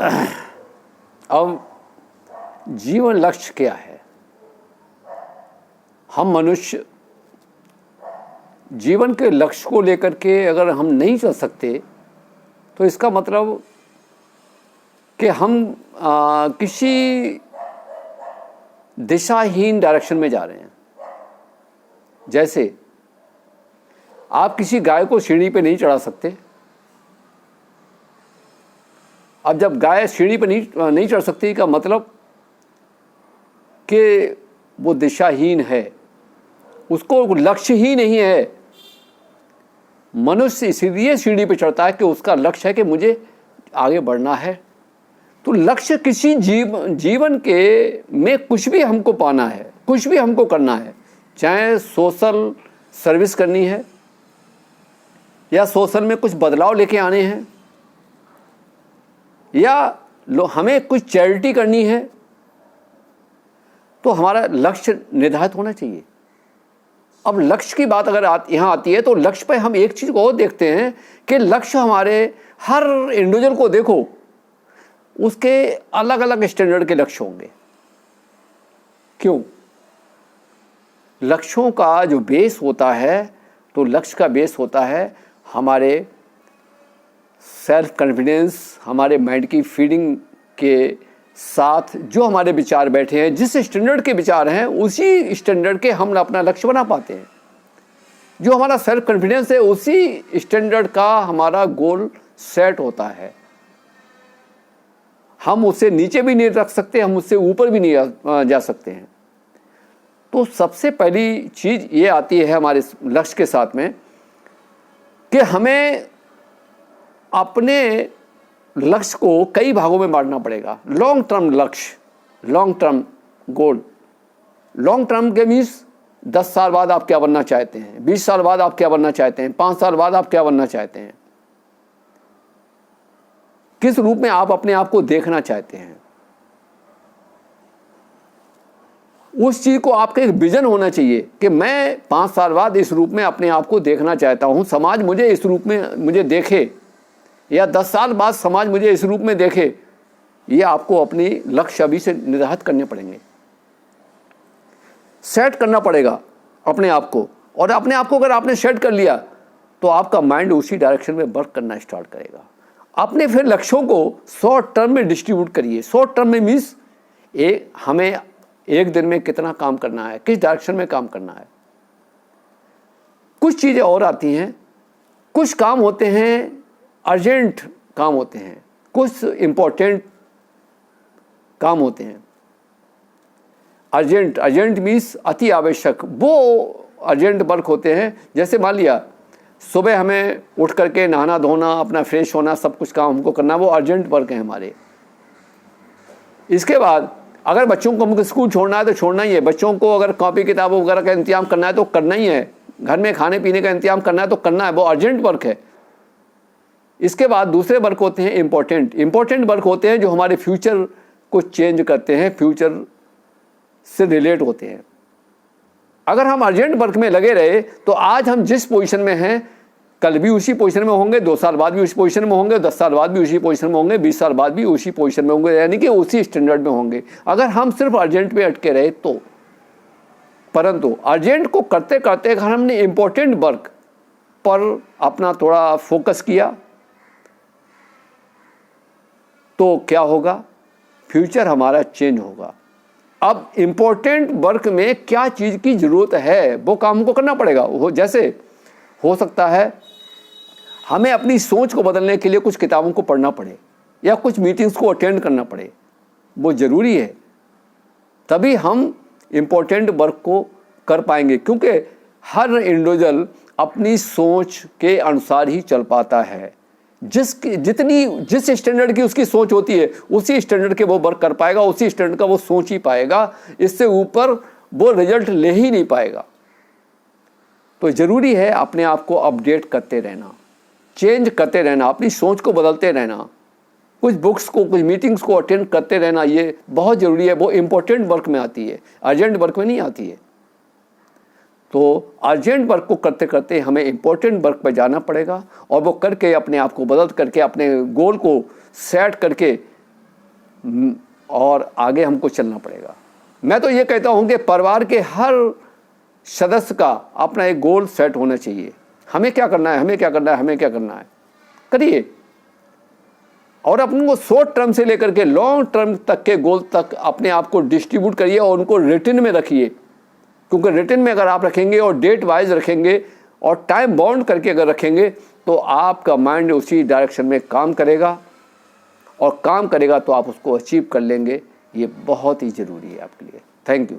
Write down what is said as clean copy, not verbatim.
अब जीवन लक्ष्य क्या है? हम मनुष्य जीवन के लक्ष्य को लेकर के अगर हम नहीं चल सकते तो इसका मतलब कि हम किसी दिशाहीन डायरेक्शन में जा रहे हैं। जैसे आप किसी गाय को सीढ़ी पे नहीं चढ़ा सकते। अब जब गाय सीढ़ी पे नहीं चढ़ सकती का मतलब कि वो दिशाहीन है, उसको लक्ष्य ही नहीं है। मनुष्य इसीलिए सीढ़ी पे चढ़ता है कि उसका लक्ष्य है कि मुझे आगे बढ़ना है। तो लक्ष्य किसी जीवन के में कुछ भी हमको पाना है, कुछ भी हमको करना है, चाहे सोशल सर्विस करनी है या सोशल में कुछ बदलाव लेके आने हैं या हमें कुछ चैरिटी करनी है, तो हमारा लक्ष्य निर्धारित होना चाहिए। अब लक्ष्य की बात अगर यहाँ आती है तो लक्ष्य पे हम एक चीज़ को और देखते हैं कि लक्ष्य हमारे हर इंडिविजुअल को देखो, उसके अलग अलग स्टैंडर्ड के लक्ष्य होंगे। क्यों? लक्ष्यों का जो बेस होता है, तो लक्ष्य का बेस होता है हमारे सेल्फ कॉन्फिडेंस, हमारे माइंड की फीडिंग के साथ जो हमारे विचार बैठे हैं, जिस स्टैंडर्ड के विचार हैं उसी स्टैंडर्ड के हम अपना लक्ष्य बना पाते हैं। जो हमारा सेल्फ कॉन्फिडेंस है उसी स्टैंडर्ड का हमारा गोल सेट होता है। हम उससे नीचे भी नहीं रख सकते, हम उससे ऊपर भी नहीं जा सकते हैं। तो सबसे पहली चीज़ ये आती है हमारे लक्ष्य के साथ में कि हमें अपने लक्ष्य को कई भागों में बांटना पड़ेगा। लॉन्ग टर्म लक्ष्य, long term goal. Long term के मीन्स 10 साल बाद आप क्या बनना चाहते हैं, 20 साल बाद आप क्या बनना चाहते हैं, 5 साल बाद आप क्या बनना चाहते हैं, किस रूप में आप अपने आप को देखना चाहते हैं। उस चीज़ को आपका एक विजन होना चाहिए कि मैं 5 साल बाद इस रूप में अपने आप को देखना चाहता हूँ, समाज मुझे इस रूप में मुझे देखे, या 10 साल बाद समाज मुझे इस रूप में देखे। ये आपको अपनी लक्ष्य अभी से निर्धारित करने पड़ेंगे, सेट करना पड़ेगा अपने आप को। और अपने आप को अगर आपने सेट कर लिया तो आपका माइंड उसी डायरेक्शन में वर्क करना स्टार्ट करेगा। अपने फिर लक्ष्यों को शॉर्ट टर्म में डिस्ट्रीब्यूट करिए। शॉर्ट टर्म में मीन्स हमें एक दिन में कितना काम करना है, किस डायरेक्शन में काम करना है। कुछ चीज़ें और आती हैं, कुछ काम होते हैं अर्जेंट काम होते हैं, कुछ इम्पोर्टेंट काम होते हैं। अर्जेंट मीन्स अति आवश्यक, वो अर्जेंट वर्क होते हैं। जैसे मान लिया सुबह हमें उठ करके नहाना धोना, अपना फ्रेश होना, सब कुछ काम हमको करना, वो अर्जेंट वर्क है हमारे। इसके बाद अगर बच्चों को हमको स्कूल छोड़ना है तो छोड़ना ही है, बच्चों को अगर कॉपी किताबों वगैरह का इंतजाम करना है तो करना ही है, घर में खाने पीने का इंतजाम करना है तो करना है, वो अर्जेंट वर्क है। इसके बाद दूसरे वर्क होते हैं इंपॉर्टेंट वर्क होते हैं जो हमारे फ्यूचर को चेंज करते हैं, फ्यूचर से रिलेट होते हैं। अगर हम अर्जेंट वर्क में लगे रहे तो आज हम जिस पोजीशन में हैं कल भी उसी पोजीशन में होंगे, 2 साल बाद भी उसी पोजीशन में होंगे, 10 साल बाद भी उसी पोजीशन में होंगे, 20 साल बाद भी उसी पोजीशन में होंगे, यानी कि उसी स्टैंडर्ड में होंगे अगर हम सिर्फ अर्जेंट में अटके रहे तो। परंतु अर्जेंट को करते करते अगर हमने इम्पोर्टेंट वर्क पर अपना थोड़ा फोकस किया तो क्या होगा, फ्यूचर हमारा चेंज होगा। अब इम्पोर्टेंट वर्क में क्या चीज़ की ज़रूरत है वो काम हमको करना पड़ेगा। जैसे हो सकता है हमें अपनी सोच को बदलने के लिए कुछ किताबों को पढ़ना पड़े या कुछ मीटिंग्स को अटेंड करना पड़े, वो ज़रूरी है, तभी हम इम्पोर्टेंट वर्क को कर पाएंगे। क्योंकि हर इंडिविजुअल अपनी सोच के अनुसार ही चल पाता है। जिस स्टैंडर्ड की उसकी सोच होती है उसी स्टैंडर्ड के वो वर्क कर पाएगा, उसी स्टैंडर्ड का वो सोच ही पाएगा, इससे ऊपर वो रिजल्ट ले ही नहीं पाएगा। तो ज़रूरी है अपने आप को अपडेट करते रहना, चेंज करते रहना, अपनी सोच को बदलते रहना, कुछ बुक्स को, कुछ मीटिंग्स को अटेंड करते रहना, ये बहुत ज़रूरी है। वो इम्पोर्टेंट वर्क में आती है, अर्जेंट वर्क में नहीं आती है। तो अर्जेंट वर्क को करते करते हमें इम्पोर्टेंट वर्क पर जाना पड़ेगा और वो करके अपने आप को बदल करके अपने गोल को सेट करके और आगे हमको चलना पड़ेगा। मैं तो ये कहता हूँ कि परिवार के हर सदस्य का अपना एक गोल सेट होना चाहिए। हमें क्या करना है, हमें क्या करना है, हमें क्या करना है, करिए। और अपन को शॉर्ट टर्म से लेकर के लॉन्ग टर्म तक के गोल तक अपने आप को डिस्ट्रीब्यूट करिए और उनको रिटन में रखिए। क्योंकि रिटन में अगर आप रखेंगे और डेट वाइज रखेंगे और टाइम बाउंड करके अगर रखेंगे तो आपका माइंड उसी डायरेक्शन में काम करेगा, और काम करेगा तो आप उसको अचीव कर लेंगे। ये बहुत ही ज़रूरी है आपके लिए। Thank you.